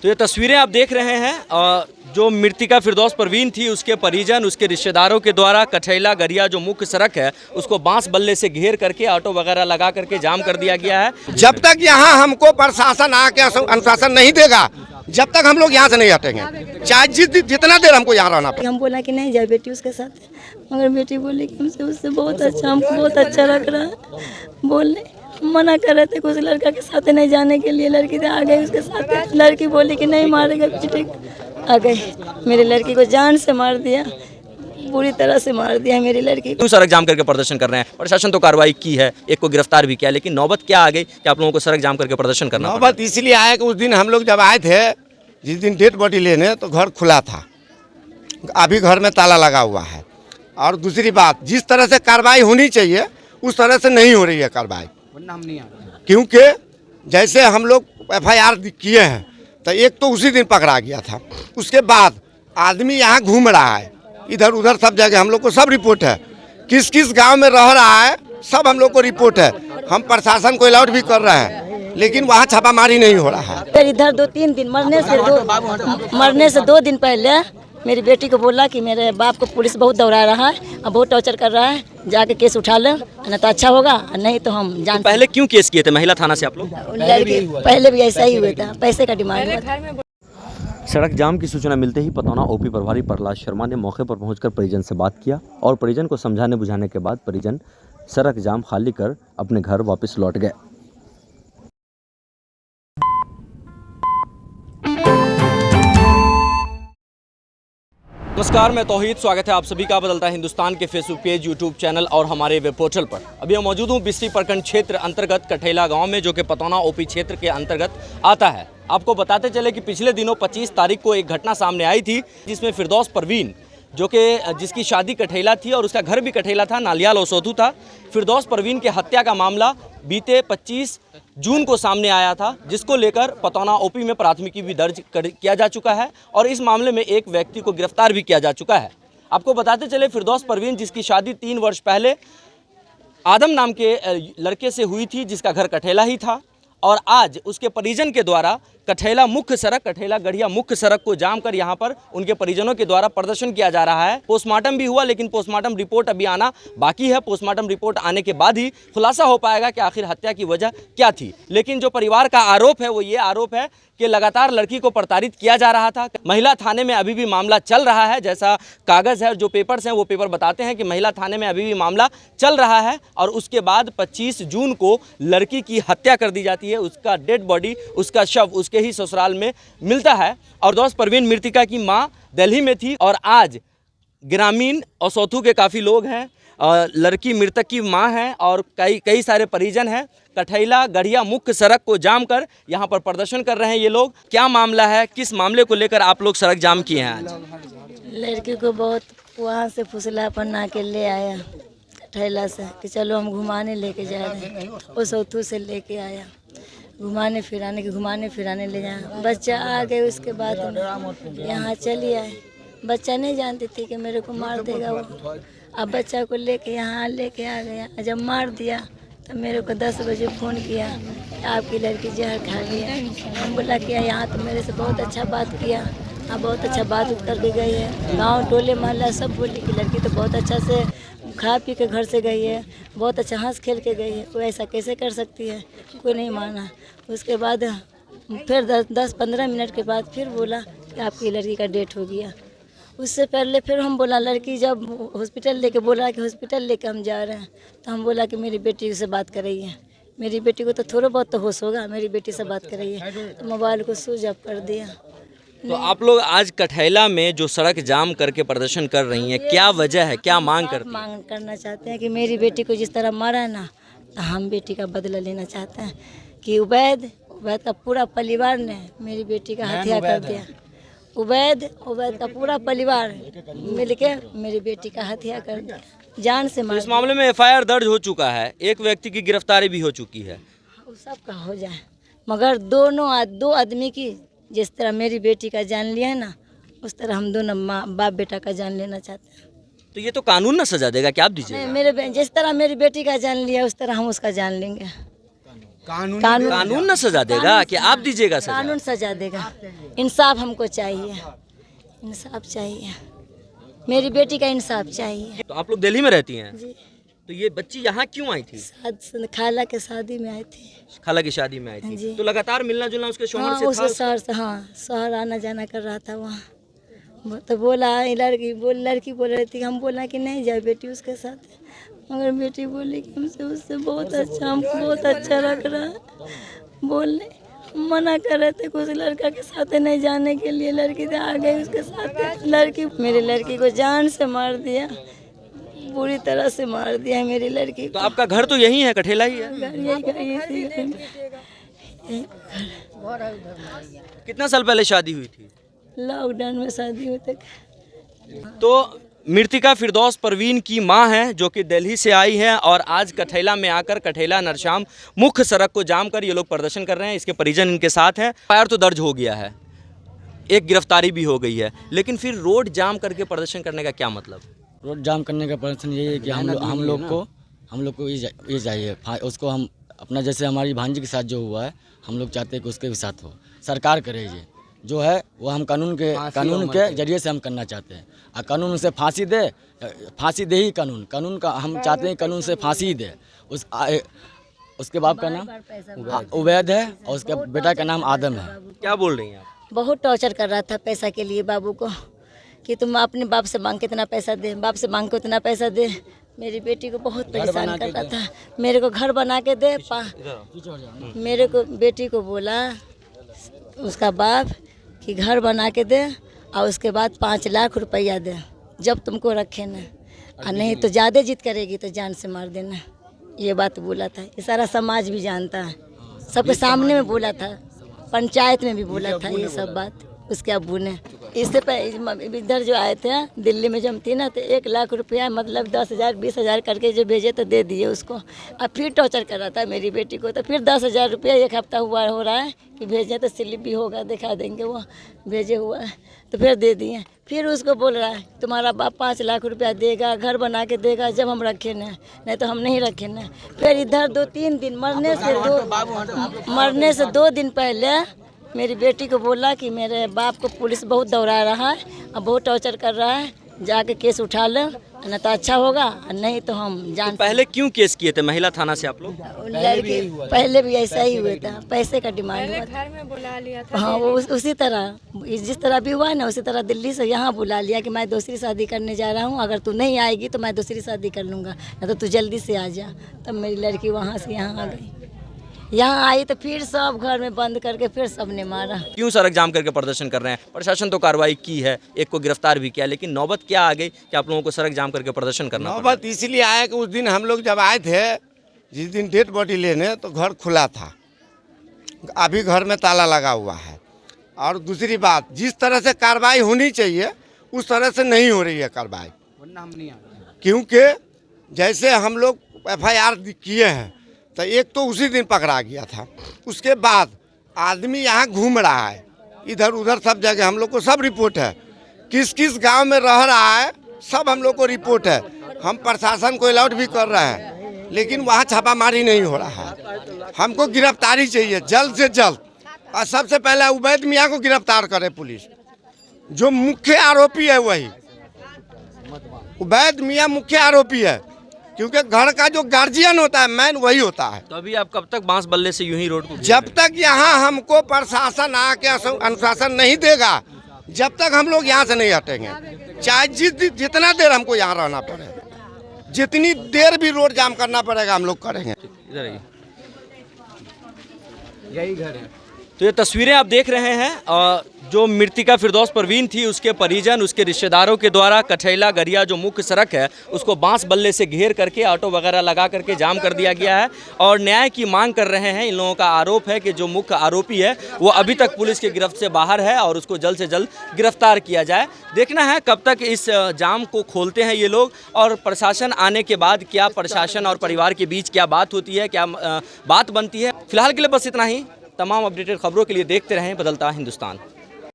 तो ये तस्वीरें आप देख रहे हैं जो मृतिका फिरदौस परवीन थी उसके परिजन उसके रिश्तेदारों के द्वारा कठैला गरिया जो मुख्य सड़क है उसको बांस बल्ले से घेर करके ऑटो वगैरह लगा करके जाम कर दिया गया है। जब तक यहाँ हमको प्रशासन आके अनुशासन नहीं देगा जब तक हम लोग यहाँ से नहीं हटेंगे, चाहे जितना देर हमको यहाँ रहना पड़े। हम बोला कि नहीं जाए बेटी उसके साथ, मगर बेटी बोली कि हमसे उससे बहुत अच्छा, हमको बहुत अच्छा लग रहा है। बोलने मना कर रहे थे कुछ लड़का के साथ नहीं जाने के लिए, लड़की आ गई उसके साथ। लड़की बोली कि नहीं मारेगा, बेटी आ गई। मेरी लड़की को जान से मार दिया, बुरी तरह से मार दिया मेरी लड़की को। सड़क जाम करके प्रदर्शन कर रहे हैं, प्रशासन तो कार्रवाई की है, एक को गिरफ्तार भी किया, लेकिन नौबत क्या आ गई कि आप लोगों को सड़क जाम करके प्रदर्शन करना? नौबत इसलिए आया कि उस दिन हम लोग जब आए थे, जिस दिन डेड बॉडी लेने, तो घर खुला था, अभी घर में ताला लगा हुआ है। और दूसरी बात, जिस तरह से कार्रवाई होनी चाहिए उस तरह से नहीं हो रही है कार्रवाई, क्योंकि जैसे हम लोग FIR किए हैं तो एक तो उसी दिन पकड़ा गया था, उसके बाद आदमी यहाँ घूम रहा है इधर उधर सब जगह, हम लोग को सब रिपोर्ट है, किस किस गांव में रह रहा है सब हम लोग को रिपोर्ट है। हम प्रशासन को अलर्ट भी कर रहे हैं, लेकिन वहाँ छापामारी नहीं हो रहा है। इधर 2-3 दिन मरने से 2 दिन पहले मेरी बेटी को बोला कि मेरे बाप को पुलिस बहुत दौड़ा रहा है और बहुत टॉर्चर कर रहा है, जाके केस उठा लो ना तो अच्छा होगा, नहीं तो हम जान। पहले क्यों केस किए थे महिला थाना से आप लोग? लड़की पहले भी ऐसा ही हुआ था, पैसे का डिमांड हुआ था। सड़क जाम की सूचना मिलते ही पतौना OP प्रभारी प्रहलाद शर्मा ने मौके पर पहुंचकर परिजन से बात किया और परिजन को समझाने बुझाने के बाद परिजन सड़क जाम खाली कर अपने घर वापस लौट गए। नमस्कार, मैं तौहीद, स्वागत है आप सभी का बदलता हिंदुस्तान के फेसबुक पेज, यूट्यूब चैनल और हमारे वेब पोर्टल पर। अभी मैं मौजूद हूँ बिस्ती प्रखंड क्षेत्र अंतर्गत कठैला गांव में, जो कि पतौना OP क्षेत्र के अंतर्गत आता है। आपको बताते चले कि पिछले दिनों 25 तारीख को एक घटना सामने आई थी जिसमें फिरदौस परवीन जो कि जिसकी शादी कठैला थी और उसका घर भी कठैला था, नालियाल ओसोथू था, फिरदौस परवीन के हत्या का मामला बीते 25 जून को सामने आया था, जिसको लेकर पतौना OP में प्राथमिकी भी दर्ज किया जा चुका है और इस मामले में एक व्यक्ति को गिरफ्तार भी किया जा चुका है। आपको बताते चले फिरदौस परवीन जिसकी शादी 3 वर्ष पहले आदम नाम के लड़के से हुई थी, जिसका घर कठैला ही था, और आज उसके परिजन के द्वारा कठैला मुख्य सड़क, कठैला गढ़िया मुख्य सड़क को जाम कर यहाँ पर उनके परिजनों के द्वारा प्रदर्शन किया जा रहा है। पोस्टमार्टम भी हुआ, लेकिन पोस्टमार्टम रिपोर्ट अभी आना बाकी है। पोस्टमार्टम रिपोर्ट आने के बाद ही खुलासा हो पाएगा कि आखिर हत्या की वजह क्या थी। लेकिन जो परिवार का आरोप है वो ये आरोप है कि लगातार लड़की को प्रताड़ित किया जा रहा था। महिला थाने में अभी भी मामला चल रहा है, जैसा कागज़ है, जो पेपर्स हैं वो पेपर बताते हैं कि महिला थाने में अभी भी मामला चल रहा है। और उसके बाद 25 जून को लड़की की हत्या कर दी जाती है, उसका डेड बॉडी, उसका शव उसके ही ससुराल में मिलता है। और दोस्त परवीन मृतिका की मां दिल्ली में थी और आज ग्रामीण ओसोथू के काफ़ी लोग हैं, लड़की मृतक की मां है और कई सारे परिजन हैं। कठैला गढ़िया मुख्य सड़क को जाम कर यहाँ पर प्रदर्शन कर रहे हैं ये लोग। क्या मामला है, किस मामले को लेकर आप लोग सड़क जाम किए हैं आज? लड़की को बहुत वहाँ से फुसला पन्ना के ले आया कठैला से कि चलो हम घुमाने लेके जा रहे हैं, ओसोथू से लेके आया, घुमाने फिराने ले जाए। बच्चा आ गए, उसके बाद यहाँ चली आए। बच्चा नहीं जानती थी कि मेरे को मार देगा वो। अब बच्चा को लेके यहाँ लेके आ गया, जब मार दिया तो मेरे को 10 बजे फ़ोन किया आपकी लड़की जहर खा लिया। हम बोला किया, यहाँ तो मेरे से बहुत अच्छा बात किया, हाँ बहुत अच्छा बात उतर के गई है। गाँव टोले मोहल्ला सब बोली कि लड़की तो बहुत अच्छा से खा पी के घर से गई है, बहुत अच्छा हंस खेल के गई है, कोई ऐसा कैसे कर सकती है, कोई नहीं माना। उसके बाद फिर 10-15 मिनट के बाद फिर बोला कि आपकी लड़की का डेथ हो गया। उससे पहले फिर हम बोला, लड़की जब हॉस्पिटल लेके बोला कि हॉस्पिटल लेके हम जा रहे हैं, तो हम बोला कि मेरी बेटी से बात कर रही है, मेरी बेटी को तो थोड़ा बहुत तो होश होगा, मेरी बेटी से बात कर रही है। तो मोबाइल को स्विच ऑफ कर दिया। तो आप लोग आज कठैला में जो सड़क जाम करके प्रदर्शन कर रही हैं, क्या वजह है, क्या मांग करना चाहते हैं कि मेरी बेटी को जिस तरह मारा है ना, तो हम बेटी का बदला लेना चाहते हैं कि उबैद का पूरा परिवार ने मेरी बेटी का हत्या कर दिया। उबैद का पूरा परिवार मिलके मेरी बेटी का हत्या कर दिया, जान से मार। इस मामले में FIR दर्ज हो चुका है, एक व्यक्ति की गिरफ्तारी भी हो चुकी है। सबका हो जाए, मगर दो आदमी की जिस तरह मेरी बेटी का जान लिया है ना, उस तरह हम दोनों बाप बेटा का जान लेना चाहते हैं। तो ये तो कानून ना सजा देगा, क्या आप दीजिए? मेरे जिस तरह मेरी बेटी का जान लिया उस तरह हम उसका जान लेंगे। कानून न सजा देगा कि आप दीजिएगा सजा? कानून सजा देगा। इंसाफ हमको चाहिए, इंसाफ चाहिए, मेरी बेटी का इंसाफ चाहिए। तो आप लोग दिल्ली में रहती हैं? जी, तो ये बच्ची यहाँ क्यों आई थी? खाला के शादी में आई थी। खाला की शादी में आई थी, जी। तो लगातार मिलना जुलना उसके शौहर हाँ, से था? उसके शहर से, हाँ, शहर आना जाना कर रहा था वहाँ। तो बोला लड़की बोल रही थी, हम बोला कि नहीं जाए बेटी उसके साथ, मगर बेटी बोली कि हमसे उससे बहुत अच्छा, हमको बहुत अच्छा लग रहा है। बोलने मना कर रहे थे कि उस लड़का के साथ नहीं जाने के लिए, लड़की तो आ गई उसके साथ। लड़की, मेरी लड़की को जान से मार दिया, बुरी तरह से मार दिया है मेरी लड़की तो आपका घर तो यही है, कठेला ही है? कितना साल पहले शादी हुई थी? लॉकडाउन में शादी हुई तक। तो मृतिका फिरदौस परवीन की मां है जो कि दिल्ली से आई है और आज कठेला में आकर कठेला नरशाम मुख्य सड़क को जाम कर ये लोग प्रदर्शन कर रहे हैं। इसके परिजन इनके साथ हैं। एफआईआर तो दर्ज हो गया है, एक गिरफ्तारी भी हो गई है, लेकिन फिर रोड जाम करके प्रदर्शन करने का क्या मतलब? रोड जाम करने का प्रदर्शन यही है कि हम लोग को ये चाहिए उसको, हम अपना जैसे हमारी भांजी के साथ जो हुआ है हम लोग चाहते हैं कि उसके भी साथ हो। सरकार करे ये जो है वो हम कानून के जरिए से हम करना चाहते हैं। और कानून से फांसी दे ही कानून का हम चाहते हैं, कानून से फांसी दे। उसके बाप का नाम उवैद है और उसके बेटा का नाम आदम है। क्या बोल रही हैं आप? बहुत टॉर्चर कर रहा था पैसा के लिए बाबू को, कि तुम अपने बाप से मांग के इतना पैसा दे, बाप से मांग के उतना पैसा दे। मेरी बेटी को बहुत परेशान कर रहा था। मेरे को घर बना के दे, मेरे को बेटी को बोला उसका बाप कि घर बना के दे और उसके बाद 5 लाख रुपया दे जब तुमको रखे ना, और नहीं तो ज़्यादा जिद करेगी तो जान से मार देना। ये बात बोला था, ये सारा समाज भी जानता है, सबके सामने में बोला था, पंचायत में भी बोला था ये सब बात उसके अब्बू ने। इससे पहले इधर जो आए थे दिल्ली में जब थी ना, तो 1 लाख रुपया मतलब 10,000 20,000 करके जो भेजे तो दे दिए उसको। अब फिर टॉर्चर कर रहा था मेरी बेटी को, तो फिर 10,000 रुपया 1 हफ्ता हुआ हो रहा है कि भेजे, तो स्लिप भी होगा दिखा देंगे वो भेजे हुआ है, तो फिर दे दिए। फिर उसको बोल रहा है तुम्हारा बाप 5 लाख रुपया देगा, घर बना के देगा जब हम रखे ना, नहीं तो हम नहीं रखे ना। फिर इधर 2-3 दिन मरने से 2 दिन पहले मेरी बेटी को बोला कि मेरे बाप को पुलिस बहुत दौड़ा रहा है और बहुत टॉर्चर कर रहा है, जाके केस उठा लो, न तो अच्छा होगा, नहीं तो हम जान। तो पहले क्यों केस किए थे महिला थाना से आप लोग? लड़की पहले भी ऐसा ही हुआ था, पैसे का डिमांड हुआ था। घर में बुला लिया था। हाँ, वो उसी तरह जिस तरह भी हुआ है ना, उसी तरह दिल्ली से यहाँ बुला लिया कि मैं दूसरी शादी करने जा रहा हूँ, अगर तू नहीं आएगी तो मैं दूसरी शादी कर लूँगा, न तो तू जल्दी से आ जा। तब मेरी लड़की वहाँ से यहाँ आ गई, यहाँ आई तो फिर सब घर में बंद करके फिर सबने मारा। क्यों सड़क जाम करके प्रदर्शन कर रहे हैं? प्रशासन तो कार्रवाई की है, एक को गिरफ्तार भी किया, लेकिन नौबत क्या आ गई कि आप लोगों को सड़क जाम करके प्रदर्शन करना पड़ा? नौबत इसलिए आया कि उस दिन हम लोग जब आए थे, जिस दिन डेड बॉडी लेने, तो घर खुला था, अभी घर में ताला लगा हुआ है। और दूसरी बात, जिस तरह से कार्रवाई होनी चाहिए उस तरह से नहीं हो रही है कार्रवाई, क्योंकि जैसे हम लोग FIR किए हैं तो एक तो उसी दिन पकड़ा गया था, उसके बाद आदमी यहाँ घूम रहा है इधर उधर सब जगह, हम लोग को सब रिपोर्ट है, किस किस गांव में रह रहा है सब हम लोग को रिपोर्ट है। हम प्रशासन को अलर्ट भी कर रहे हैं, लेकिन वहाँ छापामारी नहीं हो रहा है। हमको गिरफ्तारी चाहिए जल्द से जल्द, और सबसे पहले उबैद मियाँ को गिरफ्तार करे पुलिस, जो मुख्य आरोपी है वही उबैद मियाँ मुख्य आरोपी है, क्योंकि घर का जो गार्जियन होता है मैन वही होता है। तो अभी आप कब तक बांस बल्ले से यूं ही रोड को? जब तक यहाँ हमको प्रशासन आके अनुशासन नहीं देगा, जब तक हम लोग यहाँ से नहीं हटेंगे, चाहे जितना देर हमको यहाँ रहना पड़े, जितनी देर भी रोड जाम करना पड़ेगा हम लोग करेंगे। इधर आइए, यही घर है। तो ये तस्वीरें आप देख रहे हैं, जो मृतिका फिरदौस परवीन थी उसके परिजन, उसके रिश्तेदारों के द्वारा कठेला गरिया जो मुख्य सड़क है उसको बांस बल्ले से घेर करके ऑटो वगैरह लगा करके जाम कर दिया गया है और न्याय की मांग कर रहे हैं। इन लोगों का आरोप है कि जो मुख्य आरोपी है वो अभी तक पुलिस की गिरफ्त से बाहर है और उसको जल्द से जल्द गिरफ्तार किया जाए। देखना है कब तक इस जाम को खोलते हैं ये लोग, और प्रशासन आने के बाद क्या प्रशासन और परिवार के बीच क्या बात होती है, क्या बात बनती है। फिलहाल के लिए बस इतना ही। तमाम अपडेटेड खबरों के लिए देखते रहें बदलता हिंदुस्तान।